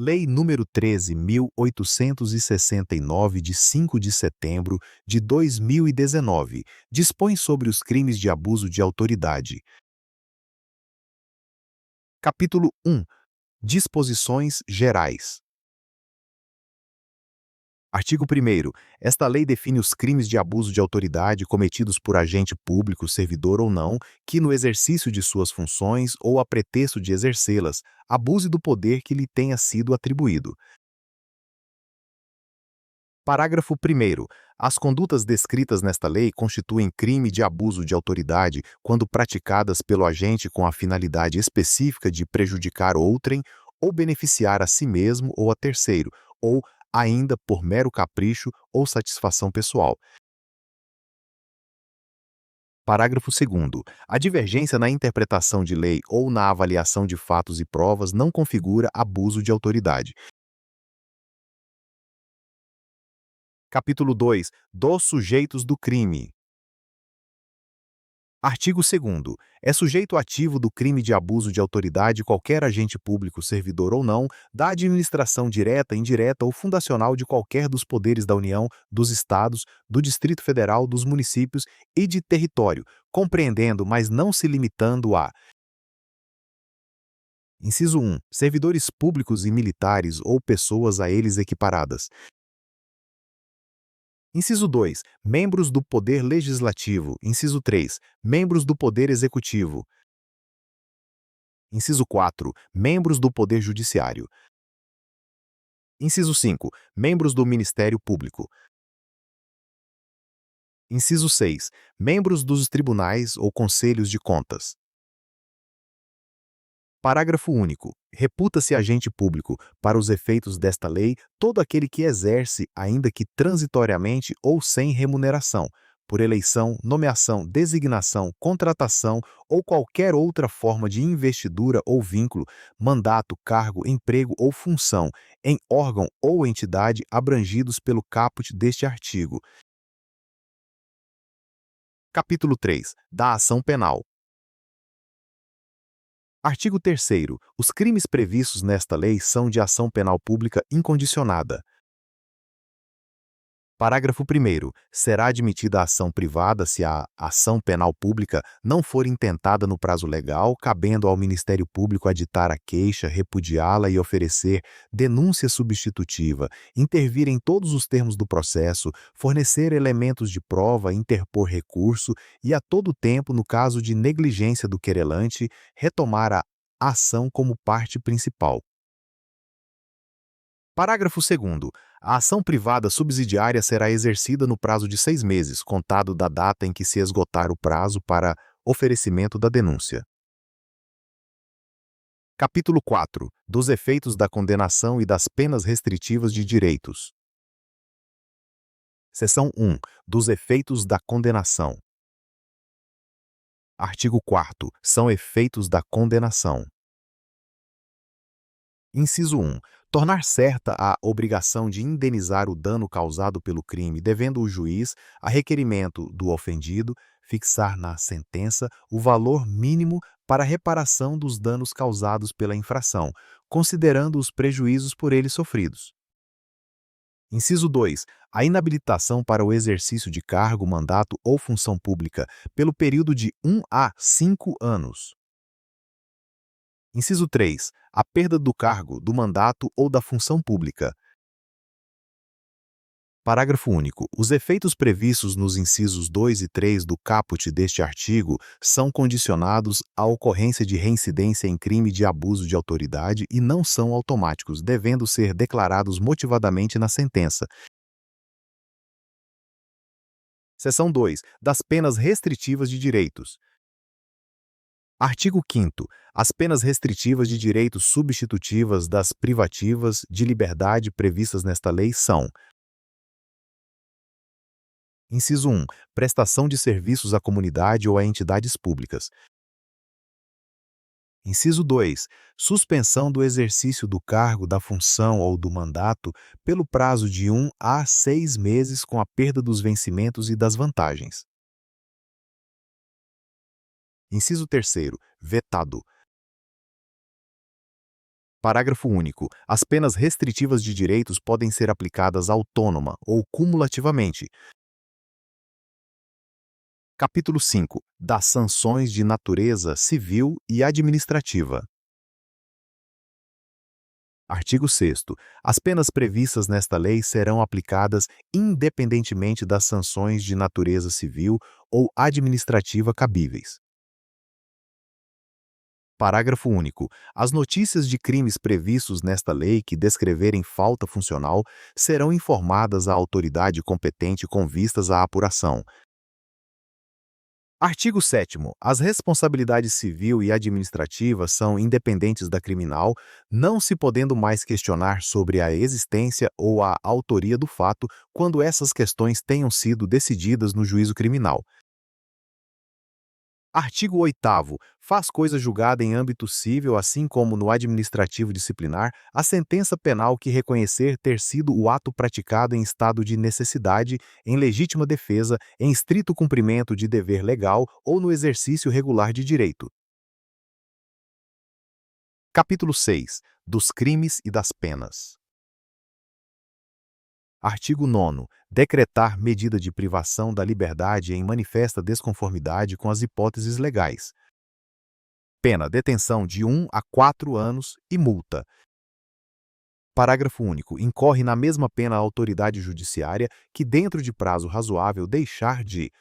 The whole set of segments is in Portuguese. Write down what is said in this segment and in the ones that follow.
Lei nº 13.869, de 5 de setembro de 2019, dispõe sobre os crimes de abuso de autoridade. Capítulo 1. Disposições gerais. Artigo 1º. Esta lei define os crimes de abuso de autoridade cometidos por agente público, servidor ou não, que no exercício de suas funções ou a pretexto de exercê-las, abuse do poder que lhe tenha sido atribuído. Parágrafo 1º. As condutas descritas nesta lei constituem crime de abuso de autoridade quando praticadas pelo agente com a finalidade específica de prejudicar outrem ou beneficiar a si mesmo ou a terceiro, ou ainda por mero capricho ou satisfação pessoal. Parágrafo 2º. A divergência na interpretação de lei ou na avaliação de fatos e provas não configura abuso de autoridade. Capítulo 2. Dos sujeitos do crime. Artigo 2º. É sujeito ativo do crime de abuso de autoridade qualquer agente público, servidor ou não, da administração direta, indireta ou fundacional de qualquer dos poderes da União, dos Estados, do Distrito Federal, dos municípios e de território, compreendendo, mas não se limitando a: Inciso 1. Servidores públicos e militares ou pessoas a eles equiparadas. Inciso 2. Membros do Poder Legislativo. Inciso 3. Membros do Poder Executivo. Inciso 4. Membros do Poder Judiciário. Inciso 5. Membros do Ministério Público. Inciso 6. Membros dos tribunais ou conselhos de contas. Parágrafo único. Reputa-se agente público, para os efeitos desta lei, todo aquele que exerce, ainda que transitoriamente ou sem remuneração, por eleição, nomeação, designação, contratação ou qualquer outra forma de investidura ou vínculo, mandato, cargo, emprego ou função, em órgão ou entidade abrangidos pelo caput deste artigo. Capítulo 3. Da ação penal. Artigo 3º. Os crimes previstos nesta lei são de ação penal pública incondicionada. Parágrafo 1º. Será admitida a ação privada se a ação penal pública não for intentada no prazo legal, cabendo ao Ministério Público aditar a queixa, repudiá-la e oferecer denúncia substitutiva, intervir em todos os termos do processo, fornecer elementos de prova, interpor recurso e, a todo tempo, no caso de negligência do querelante, retomar a ação como parte principal. Parágrafo 2º. A ação privada subsidiária será exercida no prazo de 6 meses, contado da data em que se esgotar o prazo para oferecimento da denúncia. Capítulo 4. Dos efeitos da condenação e das penas restritivas de direitos. Seção 1. Dos efeitos da condenação. Artigo 4º. São efeitos da condenação. Inciso 1. Tornar certa a obrigação de indenizar o dano causado pelo crime, devendo o juiz, a requerimento do ofendido, fixar na sentença o valor mínimo para reparação dos danos causados pela infração, considerando os prejuízos por ele sofridos. Inciso 2. A inabilitação para o exercício de cargo, mandato ou função pública pelo período de 1 a 5 anos. Inciso 3. A perda do cargo, do mandato ou da função pública. Parágrafo único. Os efeitos previstos nos incisos 2 e 3 do caput deste artigo são condicionados à ocorrência de reincidência em crime de abuso de autoridade e não são automáticos, devendo ser declarados motivadamente na sentença. Seção 2. Das penas restritivas de direitos. Artigo 5º. As penas restritivas de direitos substitutivas das privativas de liberdade previstas nesta lei são: Inciso 1. Prestação de serviços à comunidade ou a entidades públicas. Inciso 2. Suspensão do exercício do cargo, da função ou do mandato pelo prazo de 1 a 6 meses com a perda dos vencimentos e das vantagens. Inciso 3º. Vetado. Parágrafo único. As penas restritivas de direitos podem ser aplicadas autônoma ou cumulativamente. Capítulo 5. Das sanções de natureza civil e administrativa. Artigo 6º. As penas previstas nesta lei serão aplicadas independentemente das sanções de natureza civil ou administrativa cabíveis. Parágrafo único. As notícias de crimes previstos nesta lei que descreverem falta funcional serão informadas à autoridade competente com vistas à apuração. Artigo 7º. As responsabilidades civil e administrativa são independentes da criminal, não se podendo mais questionar sobre a existência ou a autoria do fato quando essas questões tenham sido decididas no juízo criminal. Artigo 8º. Faz coisa julgada em âmbito civil, assim como no administrativo disciplinar, a sentença penal que reconhecer ter sido o ato praticado em estado de necessidade, em legítima defesa, em estrito cumprimento de dever legal ou no exercício regular de direito. Capítulo 6. Dos crimes e das penas. Artigo 9º. Decretar medida de privação da liberdade em manifesta desconformidade com as hipóteses legais. Pena: detenção de 1 a 4 anos e multa. Parágrafo único. Incorre na mesma pena a autoridade judiciária que, dentro de prazo razoável, deixar de: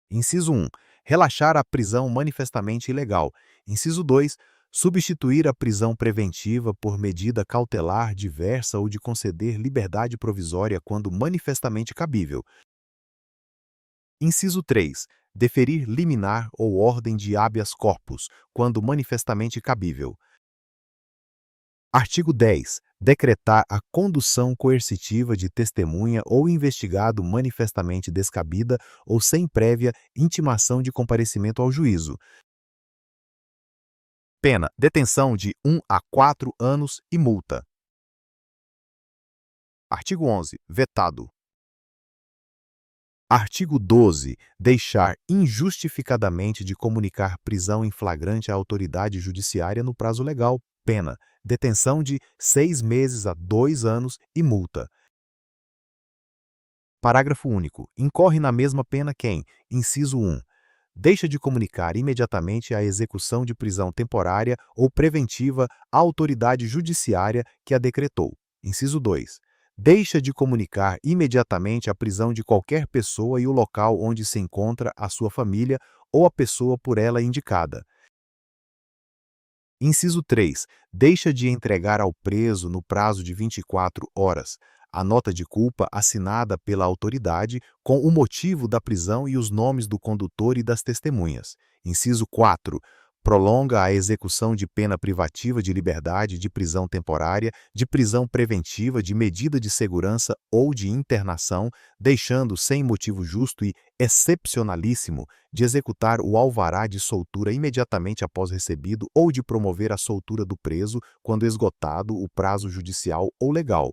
Inciso 1. Relaxar a prisão manifestamente ilegal. Inciso 2. Substituir a prisão preventiva por medida cautelar diversa ou de conceder liberdade provisória quando manifestamente cabível. Inciso 3. Deferir liminar ou ordem de habeas corpus, quando manifestamente cabível. Artigo 10. Decretar a condução coercitiva de testemunha ou investigado manifestamente descabida ou sem prévia intimação de comparecimento ao juízo. Pena: detenção de 1 a 4 anos e multa. Artigo 11. Vetado. Artigo 12. Deixar injustificadamente de comunicar prisão em flagrante à autoridade judiciária no prazo legal. Pena: detenção de 6 meses a 2 anos e multa. Parágrafo único. Incorre na mesma pena quem: inciso 1. Deixa de comunicar imediatamente a execução de prisão temporária ou preventiva à autoridade judiciária que a decretou. Inciso 2. Deixa de comunicar imediatamente a prisão de qualquer pessoa e o local onde se encontra a sua família ou a pessoa por ela indicada. Inciso 3. Deixa de entregar ao preso, no prazo de 24 horas, a nota de culpa assinada pela autoridade com o motivo da prisão e os nomes do condutor e das testemunhas. Inciso 4. Prolonga a execução de pena privativa de liberdade, de prisão temporária, de prisão preventiva, de medida de segurança ou de internação, deixando sem motivo justo e excepcionalíssimo de executar o alvará de soltura imediatamente após recebido ou de promover a soltura do preso quando esgotado o prazo judicial ou legal.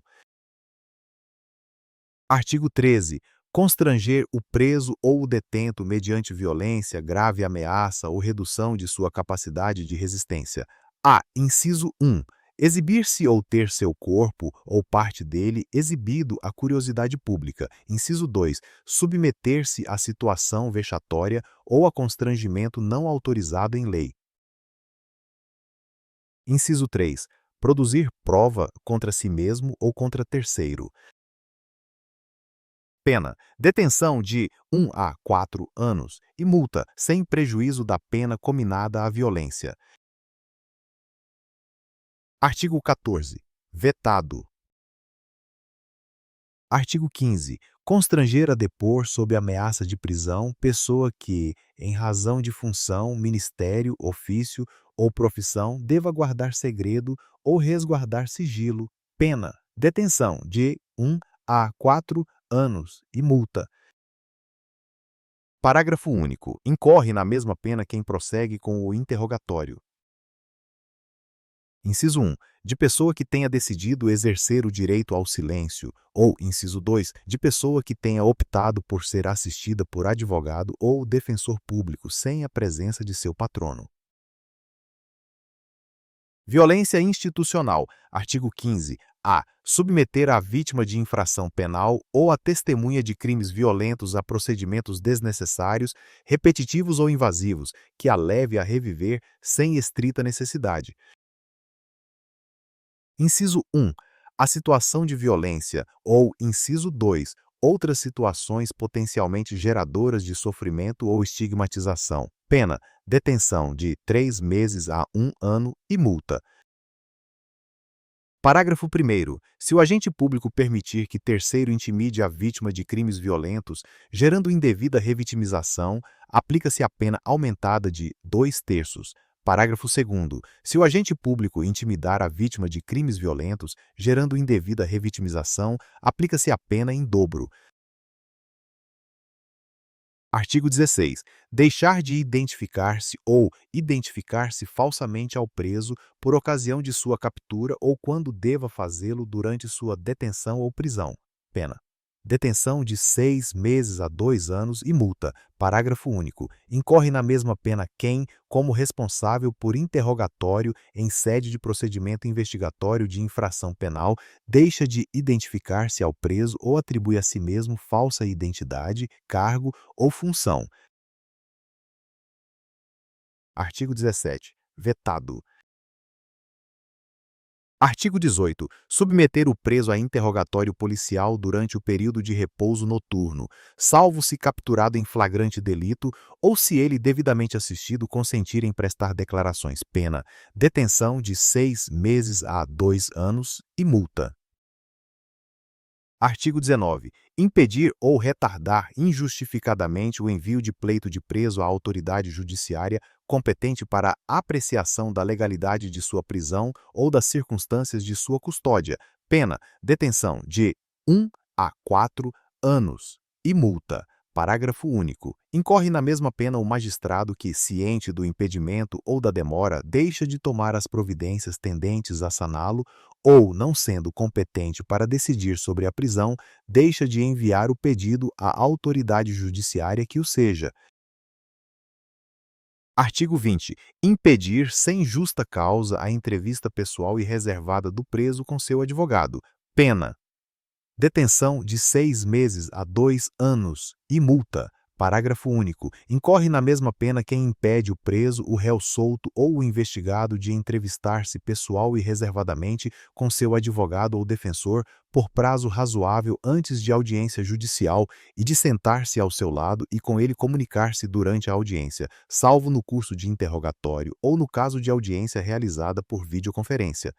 Artigo 13. Constranger o preso ou o detento mediante violência, grave ameaça ou redução de sua capacidade de resistência. A. Inciso 1. Exibir-se ou ter seu corpo ou parte dele exibido à curiosidade pública. Inciso 2. Submeter-se a situação vexatória ou a constrangimento não autorizado em lei. Inciso 3. Produzir prova contra si mesmo ou contra terceiro. Pena: detenção de 1 a 4 anos e multa, sem prejuízo da pena cominada à violência. Artigo 14. Vetado. Artigo 15. Constranger a depor sob ameaça de prisão pessoa que, em razão de função, ministério, ofício ou profissão, deva guardar segredo ou resguardar sigilo. Pena: detenção de 1 a 4 anos e multa. Parágrafo único. Incorre na mesma pena quem prossegue com o interrogatório. Inciso 1. De pessoa que tenha decidido exercer o direito ao silêncio, ou, inciso 2, de pessoa que tenha optado por ser assistida por advogado ou defensor público sem a presença de seu patrono. Violência institucional. Artigo 15. A. Submeter a vítima de infração penal ou a testemunha de crimes violentos a procedimentos desnecessários, repetitivos ou invasivos, que a leve a reviver sem estrita necessidade. Inciso 1. A situação de violência ou inciso 2. Outras situações potencialmente geradoras de sofrimento ou estigmatização. Pena: detenção de 3 meses a 1 ano e multa. Parágrafo 1º. Se o agente público permitir que terceiro intimide a vítima de crimes violentos, gerando indevida revitimização, aplica-se a pena aumentada de 2/3. Parágrafo 2º. Se o agente público intimidar a vítima de crimes violentos, gerando indevida revitimização, aplica-se a pena em dobro. Artigo 16. Deixar de identificar-se ou identificar-se falsamente ao preso por ocasião de sua captura ou quando deva fazê-lo durante sua detenção ou prisão. Pena: detenção de 6 meses a 2 anos e multa. Parágrafo único. Incorre na mesma pena quem, como responsável por interrogatório em sede de procedimento investigatório de infração penal, deixa de identificar-se ao preso ou atribui a si mesmo falsa identidade, cargo ou função. Artigo 17. Vetado. Artigo 18. Submeter o preso a interrogatório policial durante o período de repouso noturno, salvo se capturado em flagrante delito ou se ele devidamente assistido consentir em prestar declarações. Pena: detenção de 6 meses a 2 anos e multa. Artigo 19. Impedir ou retardar injustificadamente o envio de pleito de preso à autoridade judiciária competente para a apreciação da legalidade de sua prisão ou das circunstâncias de sua custódia. Pena: detenção de 1 a 4 anos e multa. Parágrafo único. Incorre na mesma pena o magistrado que, ciente do impedimento ou da demora, deixa de tomar as providências tendentes a saná-lo ou, não sendo competente para decidir sobre a prisão, deixa de enviar o pedido à autoridade judiciária que o seja. Artigo 20. Impedir sem justa causa a entrevista pessoal e reservada do preso com seu advogado. Pena: detenção de 6 meses a 2 anos e multa. Parágrafo único. Incorre na mesma pena quem impede o preso, o réu solto ou o investigado de entrevistar-se pessoal e reservadamente com seu advogado ou defensor por prazo razoável antes de audiência judicial e de sentar-se ao seu lado e com ele comunicar-se durante a audiência, salvo no curso de interrogatório ou no caso de audiência realizada por videoconferência.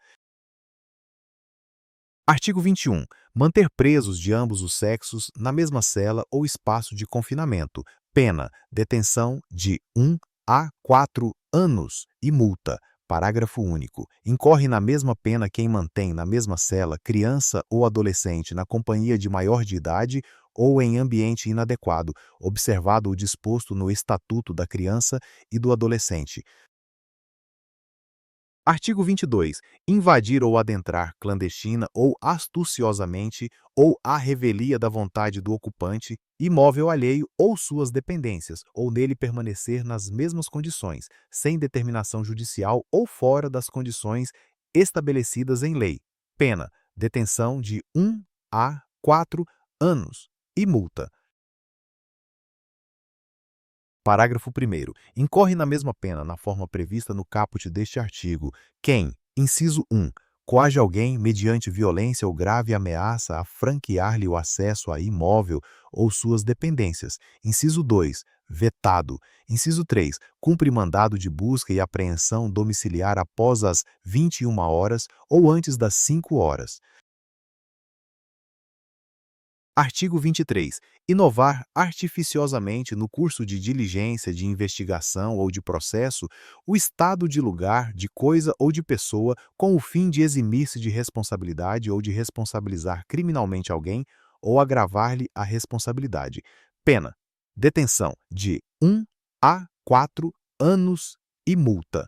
Artigo 21. Manter presos de ambos os sexos na mesma cela ou espaço de confinamento. Pena: detenção de 1 a 4 anos e multa. Parágrafo único. Incorre na mesma pena quem mantém na mesma cela criança ou adolescente na companhia de maior de idade ou em ambiente inadequado, observado o disposto no Estatuto da Criança e do Adolescente. Artigo 22. Invadir ou adentrar clandestina ou astuciosamente ou à revelia da vontade do ocupante, imóvel alheio ou suas dependências, ou nele permanecer nas mesmas condições, sem determinação judicial ou fora das condições estabelecidas em lei. Pena: detenção de 1 a 4 anos e multa. Parágrafo 1º. Incorre na mesma pena, na forma prevista no caput deste artigo, quem, inciso 1, coage alguém mediante violência ou grave ameaça a franquear-lhe o acesso a imóvel ou suas dependências. Inciso 2, vetado. Inciso 3, cumpre mandado de busca e apreensão domiciliar após as 21 horas ou antes das 5 horas. Artigo 23. Inovar artificiosamente no curso de diligência, de investigação ou de processo o estado de lugar, de coisa ou de pessoa com o fim de eximir-se de responsabilidade ou de responsabilizar criminalmente alguém ou agravar-lhe a responsabilidade. Pena: detenção de 1 a 4 anos e multa.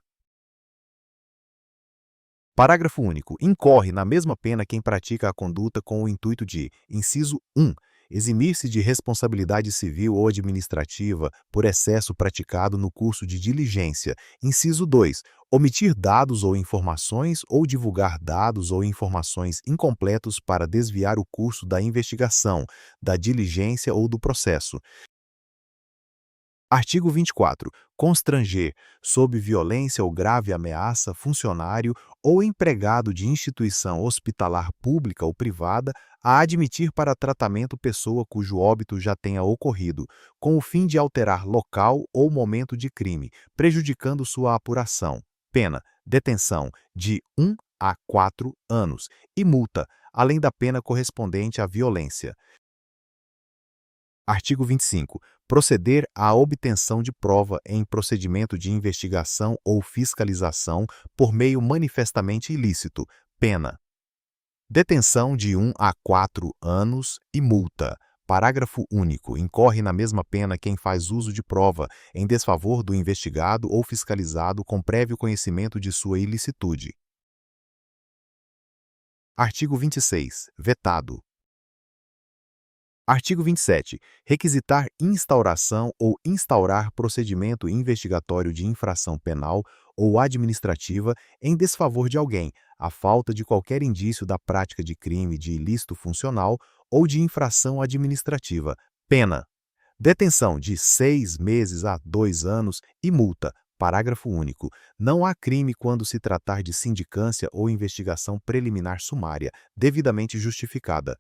Parágrafo único. Incorre na mesma pena quem pratica a conduta com o intuito de: inciso 1, Eximir-se de responsabilidade civil ou administrativa por excesso praticado no curso de diligência. Inciso 2. Omitir dados ou informações ou divulgar dados ou informações incompletos para desviar o curso da investigação, da diligência ou do processo. Artigo 24. Constranger, sob violência ou grave ameaça, funcionário ou empregado de instituição hospitalar pública ou privada a admitir para tratamento pessoa cujo óbito já tenha ocorrido, com o fim de alterar local ou momento de crime, prejudicando sua apuração. Pena: detenção de 1 a 4 anos e multa, além da pena correspondente à violência. Artigo 25. Proceder à obtenção de prova em procedimento de investigação ou fiscalização por meio manifestamente ilícito. Pena: detenção de 1 a 4 anos e multa. Parágrafo único. Incorre na mesma pena quem faz uso de prova em desfavor do investigado ou fiscalizado com prévio conhecimento de sua ilicitude. Artigo 26. Vetado. Artigo 27. Requisitar instauração ou instaurar procedimento investigatório de infração penal ou administrativa em desfavor de alguém, à falta de qualquer indício da prática de crime de ilícito funcional ou de infração administrativa. Pena: detenção de 6 meses a 2 anos e multa. Parágrafo único. Não há crime quando se tratar de sindicância ou investigação preliminar sumária, devidamente justificada.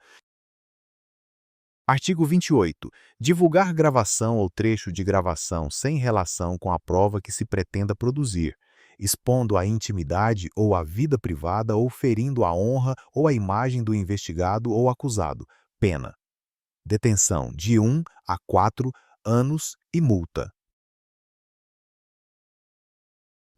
Artigo 28. Divulgar gravação ou trecho de gravação sem relação com a prova que se pretenda produzir, expondo a intimidade ou a vida privada ou ferindo a honra ou a imagem do investigado ou acusado. Pena: detenção de 1 a 4 anos e multa.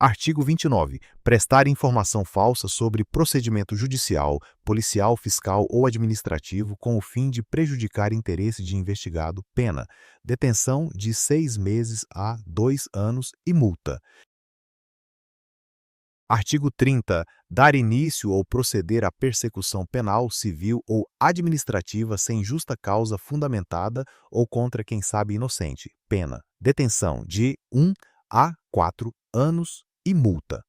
Artigo 29. Prestar informação falsa sobre procedimento judicial, policial, fiscal ou administrativo com o fim de prejudicar interesse de investigado. Pena: detenção de 6 meses a 2 anos e multa. Artigo 30. Dar início ou proceder à persecução penal, civil ou administrativa sem justa causa fundamentada ou contra quem sabe inocente. Pena: detenção de 1 a 4 anos e multa.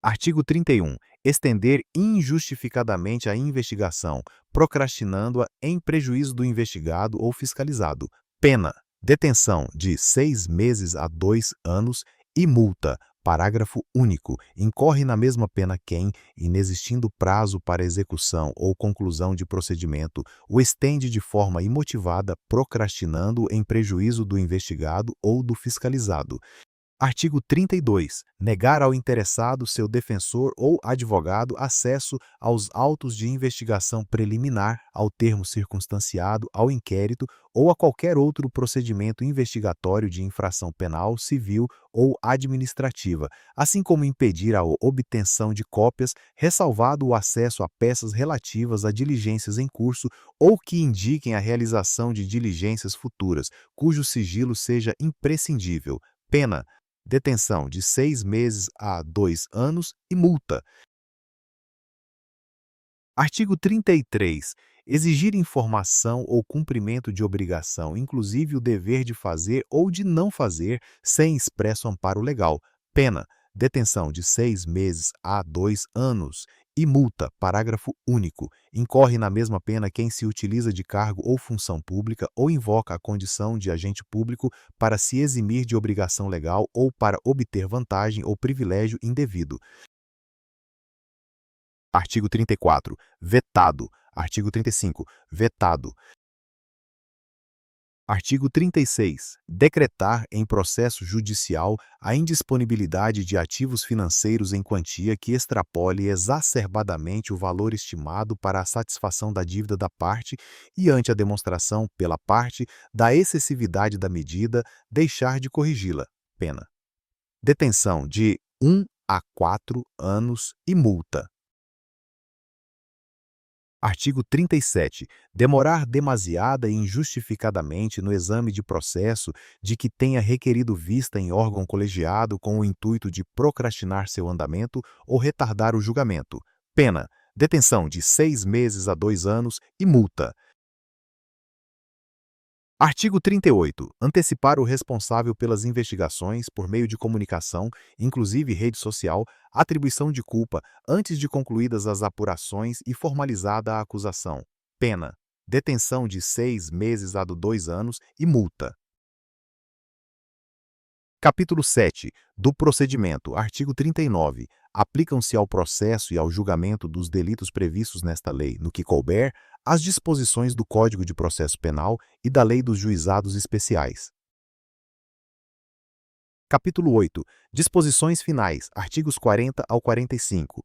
Artigo 31. Estender injustificadamente a investigação, procrastinando-a em prejuízo do investigado ou fiscalizado. Pena: detenção de 6 meses a 2 anos e multa. Parágrafo único. Incorre na mesma pena quem, inexistindo prazo para execução ou conclusão de procedimento, o estende de forma imotivada, procrastinando em prejuízo do investigado ou do fiscalizado. Artigo 32. Negar ao interessado, seu defensor ou advogado acesso aos autos de investigação preliminar, ao termo circunstanciado, ao inquérito ou a qualquer outro procedimento investigatório de infração penal, civil ou administrativa, assim como impedir a obtenção de cópias, ressalvado o acesso a peças relativas a diligências em curso ou que indiquem a realização de diligências futuras, cujo sigilo seja imprescindível. Pena: detenção de 6 meses a 2 anos e multa. Artigo 33. Exigir informação ou cumprimento de obrigação, inclusive o dever de fazer ou de não fazer, sem expresso amparo legal. Pena: detenção de 6 meses a 2 anos e multa. Parágrafo único. Incorre na mesma pena quem se utiliza de cargo ou função pública ou invoca a condição de agente público para se eximir de obrigação legal ou para obter vantagem ou privilégio indevido. Artigo 34. Vetado. Artigo 35. Vetado. Artigo 36. Decretar em processo judicial a indisponibilidade de ativos financeiros em quantia que extrapole exacerbadamente o valor estimado para a satisfação da dívida da parte e, ante a demonstração pela parte da excessividade da medida, deixar de corrigi-la. Pena: detenção de 1 a 4 anos e multa. Artigo 37. Demorar demasiada e injustificadamente no exame de processo de que tenha requerido vista em órgão colegiado com o intuito de procrastinar seu andamento ou retardar o julgamento. Pena: detenção de 6 meses a 2 anos e multa. Artigo 38. Antecipar o responsável pelas investigações por meio de comunicação, inclusive rede social, atribuição de culpa antes de concluídas as apurações e formalizada a acusação. Pena: detenção de 6 meses a 2 anos e multa. Capítulo 7. Do procedimento. Artigo 39. Aplicam-se ao processo e ao julgamento dos delitos previstos nesta lei, no que couber, as disposições do Código de Processo Penal e da Lei dos Juizados Especiais. Capítulo 8. Disposições finais. Artigos 40 ao 45.